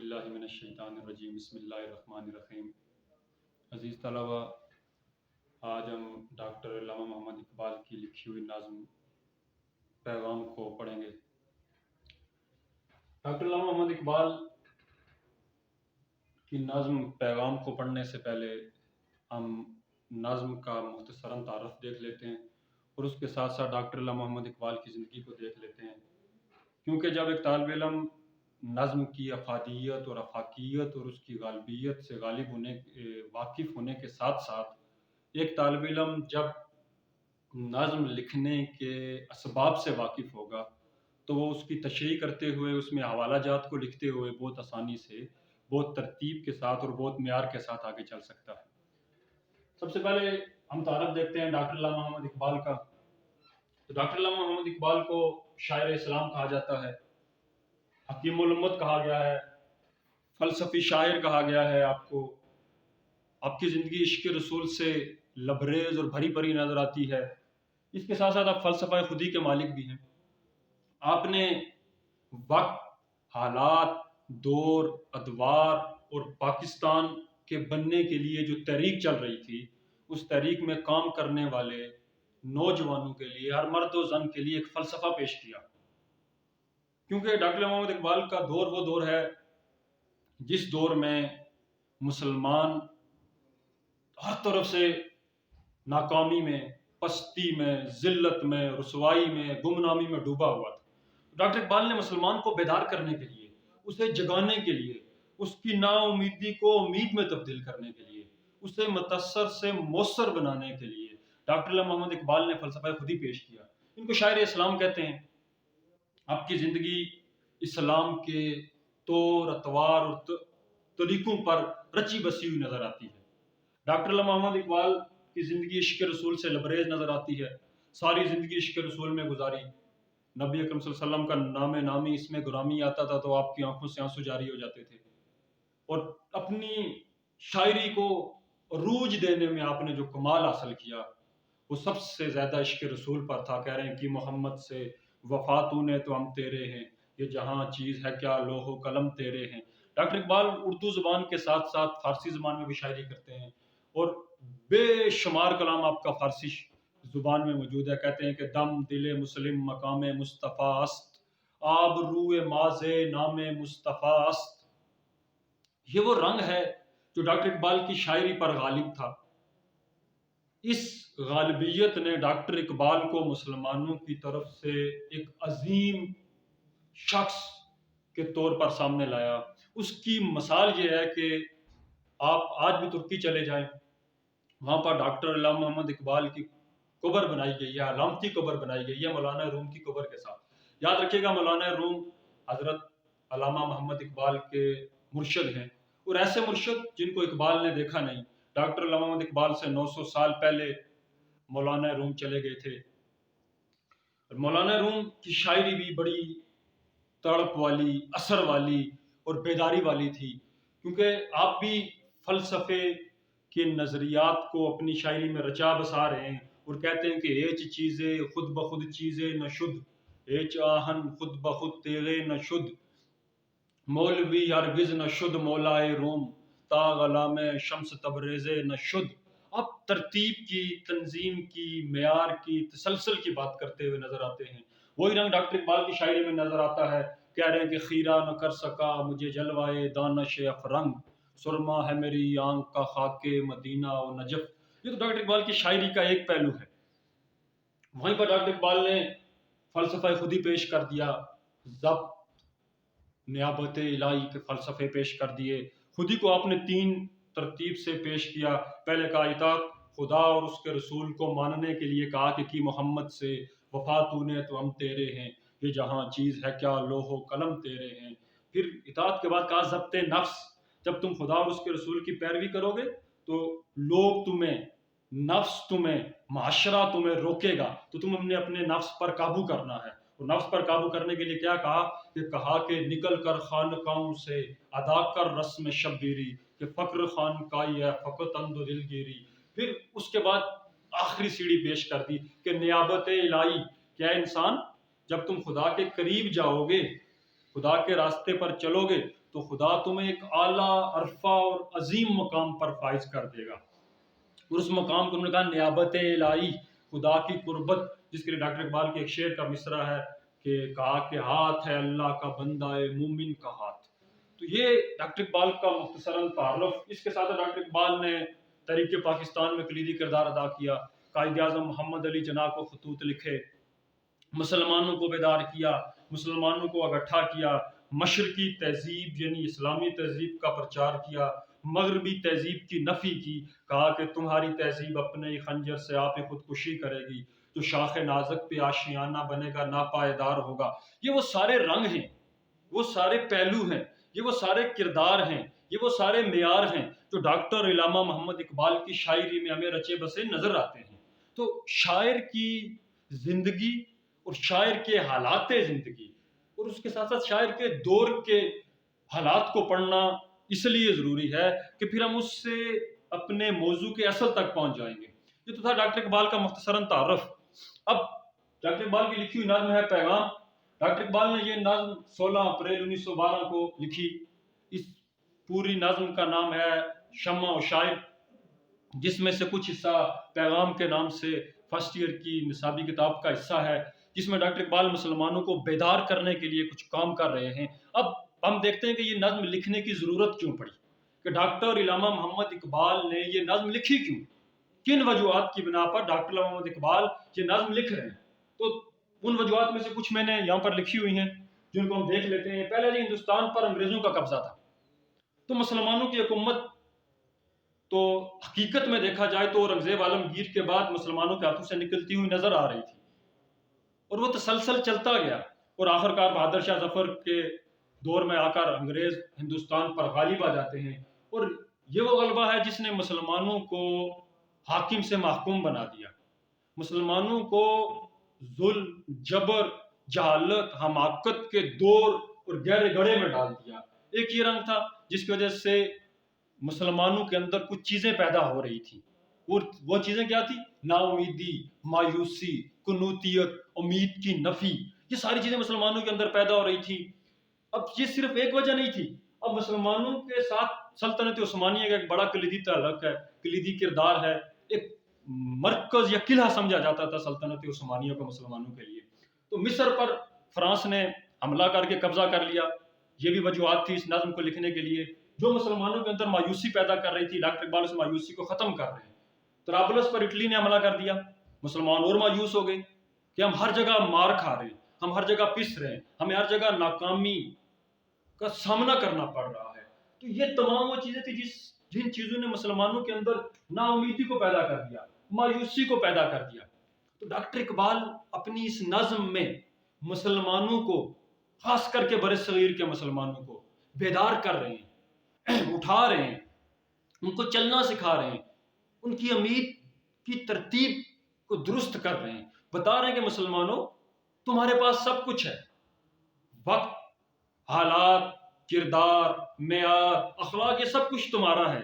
باللہ من الشیطان الرجیم بسم اللہ الرحمن الرحیم۔ عزیز طلبہ، آج ہم ڈاکٹر علامہ محمد اقبال کی لکھی ہوئی نظم پیغام کو پڑھیں گے۔ ڈاکٹر علامہ محمد اقبال کی نظم پیغام کو پڑھنے سے پہلے ہم نظم کا مختصراً تعارف دیکھ لیتے ہیں اور اس کے ساتھ ساتھ ڈاکٹر علامہ محمد اقبال کی زندگی کو دیکھ لیتے ہیں، کیونکہ جب ایک طالب علم نظم کی افادیت اور افاقیت اور اس کی غالبیت سے واقف ہونے کے ساتھ ساتھ ایک طالب علم جب نظم لکھنے کے اسباب سے واقف ہوگا تو وہ اس کی تشریح کرتے ہوئے اس میں حوالہ جات کو لکھتے ہوئے بہت آسانی سے، بہت ترتیب کے ساتھ اور بہت معیار کے ساتھ آگے چل سکتا ہے۔ سب سے پہلے ہم تعارف دیکھتے ہیں ڈاکٹر علامہ محمد اقبال کا۔ تو ڈاکٹر علامہ محمد اقبال کو شاعر اسلام کہا جاتا ہے، حکیم الامت کہا گیا ہے، فلسفی شاعر کہا گیا ہے۔ آپ کی زندگی عشق رسول سے لبریز اور بھری بھری نظر آتی ہے۔ اس کے ساتھ ساتھ آپ فلسفہ خودی کے مالک بھی ہیں۔ آپ نے وقت، حالات، دور، ادوار اور پاکستان کے بننے کے لیے جو تحریک چل رہی تھی، اس تحریک میں کام کرنے والے نوجوانوں کے لیے، ہر مرد و زن کے لیے ایک فلسفہ پیش کیا، کیونکہ ڈاکٹر محمد اقبال کا دور وہ دور ہے جس دور میں مسلمان ہر طرف سے ناکامی میں، پستی میں، ذلت میں، رسوائی میں، گمنامی میں ڈوبا ہوا تھا۔ ڈاکٹر اقبال نے مسلمان کو بیدار کرنے کے لیے، اسے جگانے کے لیے، اس کی نا امیدی کو امید میں تبدیل کرنے کے لیے، اسے متاثر سے مؤثر بنانے کے لیے ڈاکٹر علامہ محمد اقبال نے فلسفہ خودی پیش کیا۔ ان کو شاعر اسلام کہتے ہیں۔ آپ کی زندگی اسلام کے طور، اطوار اور طریقوں پر رچی بسی ہوئی نظر آتی ہے۔ ڈاکٹر علامہ محمد اقبال کی زندگی عشق رسول سے لبریز نظر آتی ہے۔ ساری زندگی عشق رسول میں گزاری۔ نبی اکرم صلی اللہ علیہ وسلم کا نام نامی اس میں غلامی آتا تھا تو آپ کی آنکھوں سے آنسو جاری ہو جاتے تھے، اور اپنی شاعری کو عروج دینے میں آپ نے جو کمال حاصل کیا وہ سب سے زیادہ عشق رسول پر تھا۔ کہہ رہے ہیں کہ محمد سے وفا تو نے تو ہم تیرے ہیں، یہ جہاں چیز ہے کیا لوح و قلم تیرے ہیں۔ ڈاکٹر اقبال اردو زبان کے ساتھ ساتھ فارسی زبان میں بھی شاعری کرتے ہیں، اور بے شمار کلام آپ کا فارسی زبان میں موجود ہے۔ کہتے ہیں کہ دم دل مسلم مقام مصطفیٰ است، آب روئے ماز نام مصطفیٰ است۔ یہ وہ رنگ ہے جو ڈاکٹر اقبال کی شاعری پر غالب تھا۔ اس غالبیت نے ڈاکٹر اقبال کو مسلمانوں کی طرف سے ایک عظیم شخص کے طور پر سامنے لایا۔ اس کی مثال یہ ہے کہ آپ آج بھی ترکی چلے جائیں، وہاں پر ڈاکٹر علامہ محمد اقبال کی قبر بنائی گئی ہے، علامتی قبر بنائی گئی ہے مولانا روم کی قبر کے ساتھ۔ یاد رکھیے گا، مولانا روم حضرت علامہ محمد اقبال کے مرشد ہیں، اور ایسے مرشد جن کو اقبال نے دیکھا نہیں۔ ڈاکٹر علامہ محمد اقبال سے 900 سال پہلے مولانا روم چلے گئے تھے۔ مولانا روم کی شاعری بھی بڑی تڑپ والی، اثر والی اور بیداری والی تھی، کیونکہ آپ بھی فلسفے کے نظریات کو اپنی شاعری میں رچا بسا رہے ہیں، اور کہتے ہیں کہ ایچ چیزیں خود بخود چیزیں نہ شد، ایچ آہن خود بخود تیغے نہ شد، مولوی ہرگز نہ شد مولائے روم، تا غلام شمس تبریزے نہ شد۔ اب ترتیب کی، تنظیم کی، معیار کی، تسلسل کی بات کرتے ہوئے نظر آتے ہیں۔ وہی رنگ ڈاکٹر اقبال کی شاعری میں نظر آتا ہے۔ کہہ رہے ہیں کہ خیرہ نہ کر سکا مجھے جلوائے دانش افرنگ، سرما ہے میری آنکھ کا خاک مدینہ و نجف۔ یہ تو ڈاکٹر اقبال کی شاعری کا ایک پہلو ہے۔ وہیں پر ڈاکٹر اقبال نے فلسفہ خودی پیش کر دیا، ضبط، نیابت الہی کے فلسفے پیش کر دیے۔ خودی کو آپ نے 3 ترتیب سے پیش کیا۔ پہلے کہا اطاعت خدا اور اس کے رسول کو ماننے کے لیے کہا کہ محمد سے وفا تو نے تو ہم تیرے ہیں، یہ جہاں چیز ہے کیا لوح و قلم تیرے ہیں۔ پھر اطاعت کے بعد کہا ضبط نفس، جب تم خدا اور اس کے رسول کی پیروی کرو گے تو لوگ تمہیں، نفس تمہیں، معاشرہ تمہیں روکے گا، تو تم نے اپنے نفس پر قابو کرنا ہے۔ اور نفس پر قابو کرنے کے لیے کیا کہا کہ نکل کر خانقاہوں سے ادا کر رسم شبیری، کہ فقر خانقاہی ہے فقط اندھ و دلگیری۔ پھر اس کے بعد آخری سیڑھی پیش کر دی کہ نیابت الہی، کیا انسان جب تم خدا کے قریب جاؤ گے، خدا کے راستے پر چلو گے، تو خدا تمہیں ایک اعلیٰ عرفہ اور عظیم مقام پر فائز کر دے گا۔ اور اس مقام کو انہوں نے کہا نیابت الہی، خدا کی قربت، جس کے لیے ڈاکٹر اقبال کے ایک شعر کا مصرع ہے کہ کہا کہ ہاتھ ہے اللہ کا بندہ مومن کا ہاتھ۔ تو یہ ڈاکٹر اقبال کا مختصراً تعارف۔ اس کے ساتھ ڈاکٹر اقبال نے تحریک پاکستان میں کلیدی کردار ادا کیا، قائد اعظم محمد علی جناح کو خطوط لکھے، مسلمانوں کو بیدار کیا، مسلمانوں کو اکٹھا کیا، مشرقی تہذیب یعنی اسلامی تہذیب کا پرچار کیا، مغربی تہذیب کی نفی کی، کہا کہ تمہاری تہذیب اپنے خنجر سے آپ ہی خودکشی کرے گی، جو شاخ نازک پہ آشیانہ بنے گا ناپائیدار ہوگا۔ یہ وہ سارے رنگ ہیں، وہ سارے پہلو ہیں، یہ وہ سارے کردار ہیں، یہ وہ سارے معیار ہیں جو ڈاکٹر علامہ محمد اقبال کی شاعری میں ہمیں رچے بسے نظر آتے ہیں۔ تو شاعر کی زندگی اور شاعر کے حالات زندگی اور اس کے ساتھ ساتھ شاعر کے دور کے حالات کو پڑھنا اس لیے ضروری ہے کہ پھر ہم اس سے اپنے موضوع کے اصل تک پہنچ جائیں گے۔ یہ تو تھا ڈاکٹر اقبال کا مختصراً تعارف۔ اب ڈاکٹر اقبال کی لکھی ہوئی نظم ہے پیغام۔ ڈاکٹر اقبال نے یہ نظم 16 اپریل 1912 کو لکھی۔ اس پوری نظم کا نام ہے شمع و شاعر، جس میں سے کچھ حصہ پیغام کے نام سے فرسٹ ایئر کی نصابی کتاب کا حصہ ہے، جس میں ڈاکٹر اقبال مسلمانوں کو بیدار کرنے کے لیے کچھ کام کر رہے ہیں۔ اب ہم دیکھتے ہیں کہ یہ نظم لکھنے کی ضرورت کیوں پڑی، کہ ڈاکٹر علامہ محمد اقبال نے یہ نظم لکھی کیوں، کن وجوہات کی بنا پر ڈاکٹر علامہ محمد اقبال یہ نظم لکھ رہے ہیں۔ تو ان وجوہات میں سے کچھ میں نے یہاں پر لکھی ہوئی ہیں جن کو ہم دیکھ لیتے ہیں۔ پہلے جی ہندوستان پر انگریزوں کا قبضہ تھا، تو مسلمانوں کی حکومت تو حقیقت میں دیکھا جائے تو اورنگزیب عالمگیر کے بعد مسلمانوں کے ہاتھوں سے نکلتی ہوئی نظر آ رہی تھی، اور وہ تسلسل چلتا گیا، اور آخرکار بہادر شاہ ظفر کے دور میں آ کر انگریز ہندوستان پر غالب آ جاتے ہیں، اور یہ وہ غلبہ ہے جس نے مسلمانوں کو حاکم سے محکوم بنا دیا، مسلمانوں کو ظلم، جبر، جہالت، حماقت کے دور اور گہرے گڑھے میں ڈال دیا۔ ایک یہ رنگ تھا جس کی وجہ سے مسلمانوں کے اندر کچھ چیزیں پیدا ہو رہی تھیں، اور وہ چیزیں کیا تھی؟ نا امیدی، مایوسی، قنوطیت، امید کی نفی، یہ ساری چیزیں مسلمانوں کے اندر پیدا ہو رہی تھی۔ اب یہ صرف ایک وجہ نہیں تھی، اب مسلمانوں کے ساتھ سلطنت عثمانیہ کا ایک بڑا کلیدی تعلق ہے، کلیدی کردار ہے، ایک مرکز یا قلعہ سمجھا جاتا تھا سلطنت عثمانیہ کو مسلمانوں کے لیے۔ تو مصر پر فرانس نے حملہ کر کے قبضہ کر لیا، یہ بھی وجوہات تھی اس نظم کو لکھنے کے لیے، جو مسلمانوں کے اندر مایوسی پیدا کر رہی تھی۔ ڈاکٹر اقبال اس مایوسی کو ختم کر رہے ہیں۔ طرابلس پر اٹلی نے حملہ کر دیا، مسلمان اور مایوس ہو گئے کہ ہم ہر جگہ مار کھا رہے ہیں، ہم ہر جگہ پس رہے ہیں، ہمیں ہر جگہ ناکامی کا سامنا کرنا پڑ رہا ہے۔ تو یہ تمام وہ چیزیں تھیں جن چیزوں نے مسلمانوں کے اندر نا امیدی کو پیدا کر دیا، مایوسی کو پیدا کر دیا۔ تو ڈاکٹر اقبال اپنی اس نظم میں مسلمانوں کو، خاص کر کے بر صغیر کے مسلمانوں کو بیدار کر رہے ہیں، اٹھا رہے ہیں، ان کو چلنا سکھا رہے ہیں، ان کی امید کی ترتیب کو درست کر رہے ہیں، بتا رہے ہیں کہ مسلمانوں تمہارے پاس سب کچھ ہے، وقت، حالات، کردار، معیار، اخلاق، یہ سب کچھ تمہارا ہے،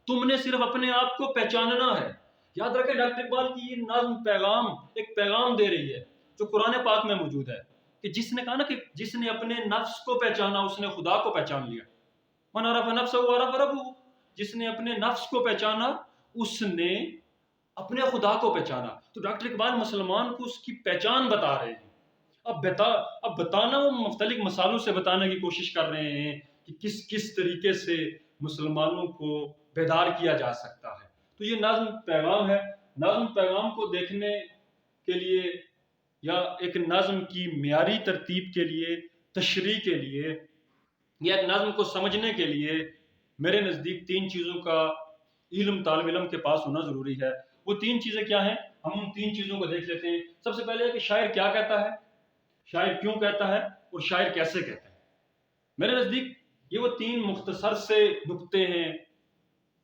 تم نے صرف اپنے آپ کو پہچاننا ہے۔ یاد رکھیں ڈاکٹر اقبال کی یہ نظم ایک پیغام دے رہی ہے جو قرآن پاک میں موجود ہے، کہ جس نے کہا نا کہ جس نے اپنے نفس کو پہچانا اس نے خدا کو پہچان لیا۔ من عرف نفسہ عرف ربہ، جس نے اپنے نفس کو پہچانا اس نے اپنے خدا کو پہچانا۔ تو ڈاکٹر اقبال مسلمان کو اس کی پہچان بتا رہے ہیں۔ اب بتانا وہ مختلف مثالوں سے بتانے کی کوشش کر رہے ہیں کہ کس طریقے سے مسلمانوں کو بیدار کیا جا سکتا ہے۔ تو یہ نظم پیغام ہے۔ نظم پیغام کو دیکھنے کے لیے یا ایک نظم کی معیاری ترتیب کے لیے، تشریح کے لیے یا ایک نظم کو سمجھنے کے لیے میرے نزدیک 3 چیزوں کا علم طالب علم کے پاس ہونا ضروری ہے۔ وہ 3 چیزیں کیا ہیں؟ ہم ان 3 چیزوں کو دیکھ لیتے ہیں۔ سب سے پہلے ہے کہ شاعر کیا کہتا ہے، شاعر کیوں کہتا ہے، اور شاعر کیسے کہتا ہے۔ میرے نزدیک یہ وہ 3 مختصر سے نکتے ہیں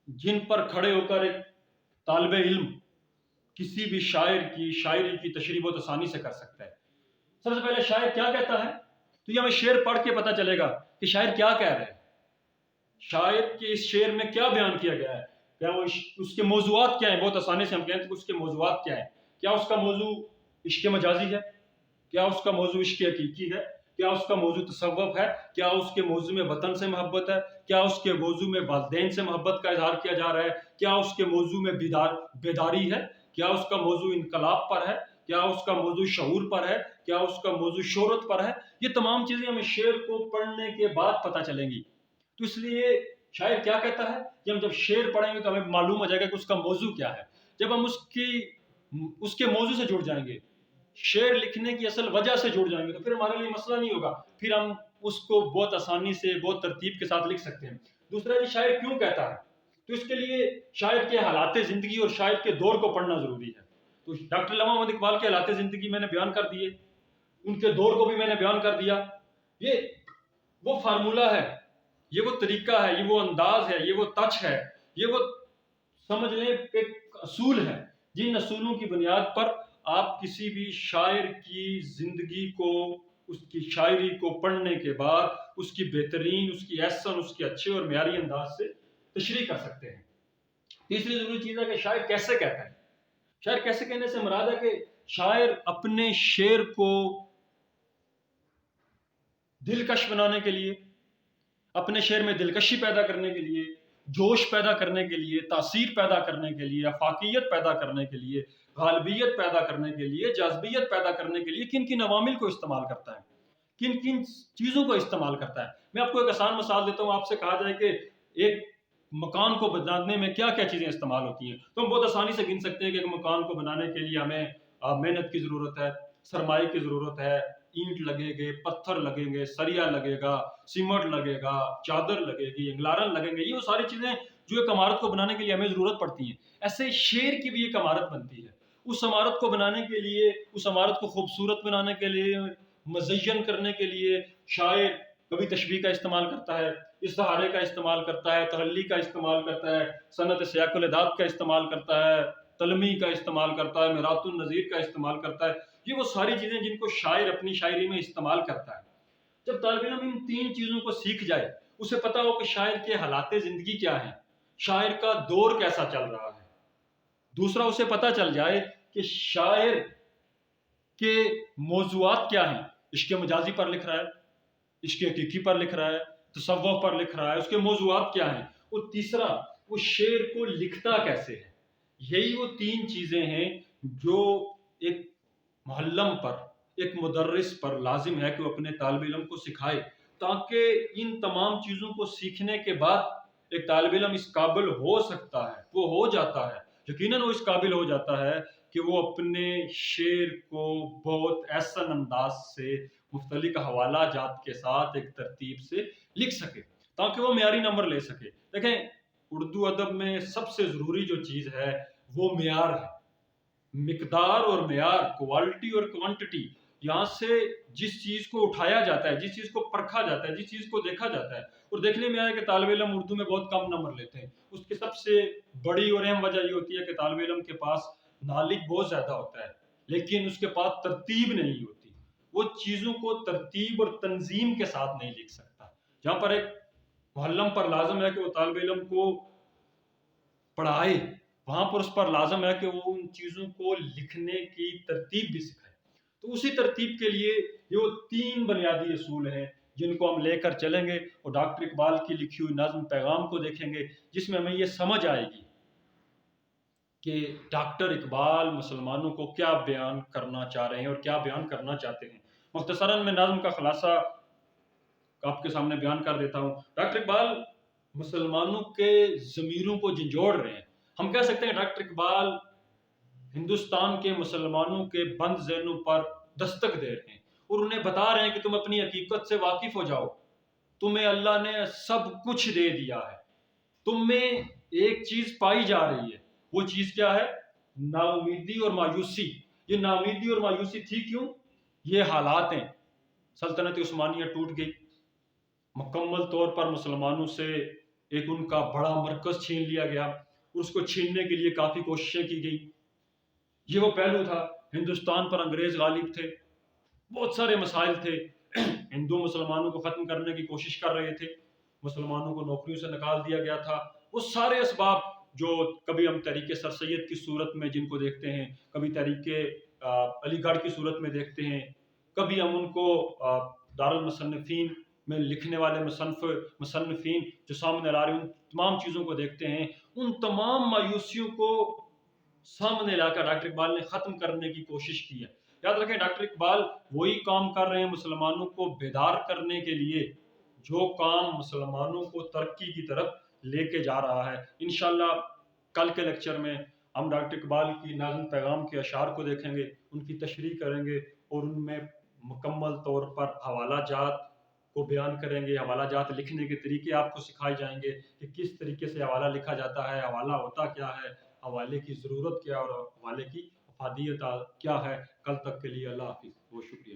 جن پر کھڑے ہو کر ایک طالب علم کسی بھی شاعر کی شاعری کی تشریح بہت آسانی سے کر سکتا ہے۔ سب سے پہلے شاعر کیا کہتا ہے، تو یہ ہمیں شعر پڑھ کے پتہ چلے گا کہ شاعر کیا کہہ رہے ہیں، شاعر کے اس شعر میں کیا بیان کیا گیا ہے، کیا وہ اس کے موضوعات کیا ہیں۔ بہت آسانی سے ہم کہتے ہیں کہ اس کے موضوعات کیا ہیں۔ کیا اس کا موضوع عشق مجازی ہے، کیا اس کا موضوع عشق حقیقی ہے، کیا اس کا موضوع تصوف ہے؟ کیا اس کے موضوع میں وطن سے محبت ہے؟ کیا اس کے موضوع میں والدین سے محبت کا اظہار کیا جا رہا ہے؟ کیا اس کے موضوع میں بیداری ہے؟ کیا اس کا موضوع انقلاب پر ہے؟ کیا اس کا موضوع شعور پر ہے؟ کیا اس کا موضوع شہرت پر ہے؟ یہ تمام چیزیں ہمیں شعر کو پڑھنے کے بعد پتہ چلیں گی. تو اس لیے شاعر کیا کہتا ہے کہ ہم جب شعر پڑھیں گے تو ہمیں معلوم ہو جائے گا کہ اس کا موضوع کیا ہے. جب ہم اس کے موضوع سے جڑ جائیں گے، شعر لکھنے کی اصل وجہ سے جڑ جائیں گے، تو پھر ہمارے لیے مسئلہ نہیں ہوگا، پھر ہم اس کو بہت آسانی سے بہت ترتیب کے ساتھ لکھ سکتے ہیں. دوسرا جی شاعر کیوں کہتا ہے، تو اس کے لیے شاعر کے حالات زندگی اور شاعر کے دور کو پڑھنا ضروری ہے. تو ڈاکٹر علامہ محمد اقبال کے حالات زندگی میں نے بیان کر دیے، ان کے دور کو بھی میں نے بیان کر دیا. یہ وہ فارمولہ ہے، یہ وہ طریقہ ہے، یہ وہ انداز ہے، یہ وہ ٹچ ہے، یہ وہ سمجھ لیں ایک اصول ہے جن اصولوں کی بنیاد پر آپ کسی بھی شاعر کی زندگی کو، اس کی شاعری کو پڑھنے کے بعد اس کی بہترین، اس کی احسن، اس کے اچھے اور معیاری انداز سے تشریح کر سکتے ہیں. تیسری ضروری چیز ہے کہ شاعر کیسے کہتا ہے. شاعر کیسے کہنے سے مراد ہے کہ شاعر اپنے شعر کو دلکش بنانے کے لیے، اپنے شعر میں دلکشی پیدا کرنے کے لیے، جوش پیدا کرنے کے لیے، تاثیر پیدا کرنے کے لیے، افاقیت پیدا کرنے کے لیے، غالبیت پیدا کرنے کے لیے، جاذبیت پیدا کرنے کے لیے کن کن عوامل کو استعمال کرتا ہے، کن کن چیزوں کو استعمال کرتا ہے. میں آپ کو ایک آسان مثال دیتا ہوں. آپ سے کہا جائے کہ ایک مکان کو بنانے میں کیا کیا چیزیں استعمال ہوتی ہیں، تو ہم بہت آسانی سے گن سکتے ہیں کہ ایک مکان کو بنانے کے لیے ہمیں محنت کی ضرورت ہے، سرمائے کی ضرورت ہے، اینٹ لگے گے، پتھر لگیں گے، سریا لگے گا، سیمنٹ لگے گا، چادر لگے گی، انگلارن لگیں گے. یہ وہ ساری چیزیں جو ایک عمارت کو بنانے کے لیے ہمیں ضرورت پڑتی ہیں. ایسے شعر کی بھی ایک عمارت بنتی ہے. اس عمارت کو بنانے کے لیے، اس عمارت کو خوبصورت بنانے کے لیے، مزین کرنے کے لیے شاعر کبھی تشبیہ کا استعمال کرتا ہے، استعارے کا استعمال کرتا ہے، تحلی کا استعمال کرتا ہے، صنعت سیاق الاداب کا استعمال کرتا ہے، تلمی کا استعمال کرتا ہے، میرات النظیر کا استعمال کرتا ہے. یہ وہ ساری چیزیں جن کو شاعر اپنی شاعری میں استعمال کرتا ہے. جب طالب علم ان تین چیزوں کو سیکھ جائے، اسے پتا ہو کہ شاعر کے حالات زندگی کیا ہیں، شاعر کا دور کیسا چل رہا ہے. دوسرا اسے پتا چل جائے کہ شاعر کے موضوعات کیا ہیں، عشق مجازی پر لکھ رہا ہے، عشق حقیقی پر لکھ رہا ہے، تصوف پر لکھ رہا ہے، اس کے موضوعات کیا ہیں. اور تیسرا وہ شعر کو لکھتا کیسے ہے. یہی وہ تین چیزیں ہیں جو ایک معلم پر، ایک مدرس پر لازم ہے کہ وہ اپنے طالب علم کو سکھائے، تاکہ ان تمام چیزوں کو سیکھنے کے بعد ایک طالب علم اس قابل ہو سکتا ہے، وہ ہو جاتا ہے، یقیناً وہ اس قابل ہو جاتا ہے کہ وہ اپنے شعر کو بہت احسن انداز سے مختلف حوالہ جات کے ساتھ ایک ترتیب سے لکھ سکے، تاکہ وہ معیاری نمبر لے سکے. دیکھیں اردو ادب میں سب سے ضروری جو چیز ہے وہ معیار ہے. مقدار اور معیار، کوالٹی اور کوانٹٹی. یہاں سے جس چیز کو اٹھایا جاتا ہے، جس چیز کو پرکھا جاتا ہے، جس چیز کو دیکھا جاتا ہے، اور دیکھنے میں آیا کہ طالب علم اردو میں بہت کم نمبر لیتے ہیں. اس کی سب سے بڑی اور اہم وجہ یہ ہوتی ہے کہ طالب علم کے پاس نالج بہت زیادہ ہوتا ہے، لیکن اس کے پاس ترتیب نہیں ہوتی. وہ چیزوں کو ترتیب اور تنظیم کے ساتھ نہیں لکھ سکتا. جہاں پر ایک معلم پر لازم ہے کہ وہ طالب علم کو پڑھائے، وہاں پر اس پر لازم ہے کہ وہ ان چیزوں کو لکھنے کی ترتیب بھی سکھائے. تو اسی ترتیب کے لیے یہ وہ تین بنیادی اصول ہیں جن کو ہم لے کر چلیں گے، اور ڈاکٹر اقبال کی لکھی ہوئی نظم پیغام کو دیکھیں گے، جس میں ہمیں یہ سمجھ آئے گی کہ ڈاکٹر اقبال مسلمانوں کو کیا بیان کرنا چاہ رہے ہیں اور کیا بیان کرنا چاہتے ہیں. مختصراً میں نظم کا خلاصہ آپ کے سامنے بیان کر دیتا ہوں. ڈاکٹر اقبال مسلمانوں کے ضمیروں کو جھنجھوڑ رہے ہیں. ہم کہہ سکتے ہیں ڈاکٹر اقبال ہندوستان کے مسلمانوں کے بند ذہنوں پر دستک دے رہے ہیں، اور انہیں بتا رہے ہیں کہ تم اپنی حقیقت سے واقف ہو جاؤ. تمہیں اللہ نے سب کچھ دے دیا ہے، تم میں ایک چیز پائی جا رہی ہے. وہ چیز کیا ہے؟ نا امیدی اور مایوسی. یہ نا امیدی اور مایوسی تھی کیوں؟ یہ حالات ہیں. سلطنت عثمانیہ ٹوٹ گئی، مکمل طور پر مسلمانوں سے ایک ان کا بڑا مرکز چھین لیا گیا، اور اس کو چھیننے کے لیے کافی کوششیں کی گئی. یہ وہ پہلو تھا. ہندوستان پر انگریز غالب تھے، بہت سارے مسائل تھے. ہندو مسلمانوں کو ختم کرنے کی کوشش کر رہے تھے، مسلمانوں کو نوکریوں سے نکال دیا گیا تھا. وہ سارے اسباب جو کبھی ہم تحریک سر سید کی صورت میں جن کو دیکھتے ہیں، کبھی تحریک علی گڑھ کی صورت میں دیکھتے ہیں، کبھی ہم ان کو دارالمصنفین میں لکھنے والے مصنفین جو سامنے لا رہے ہیں، ان تمام چیزوں کو دیکھتے ہیں، ان تمام مایوسیوں کو سامنے لا کر ڈاکٹر اقبال نے ختم کرنے کی کوشش کی ہے۔ یاد رکھیں ڈاکٹر اقبال وہی کام کر رہے ہیں مسلمانوں کو بیدار کرنے کے لیے جو کام مسلمانوں کو ترقی کی طرف لے کے جا رہا ہے۔ انشاءاللہ کل کے لیکچر میں ہم ڈاکٹر اقبال کی نازم پیغام کے اشعار کو دیکھیں گے، ان کی تشریح کریں گے اور ان میں مکمل طور پر حوالہ جات کو بیان کریں گے، حوالہ جات لکھنے کے طریقے آپ کو سکھائے جائیں گے کہ کس طریقے سے حوالہ لکھا جاتا ہے، حوالہ ہوتا کیا ہے، حوالے کی ضرورت کیا اور حوالے کی افادیت کیا ہے۔ کل تک کے لیے اللہ حافظ، بہت شکریہ۔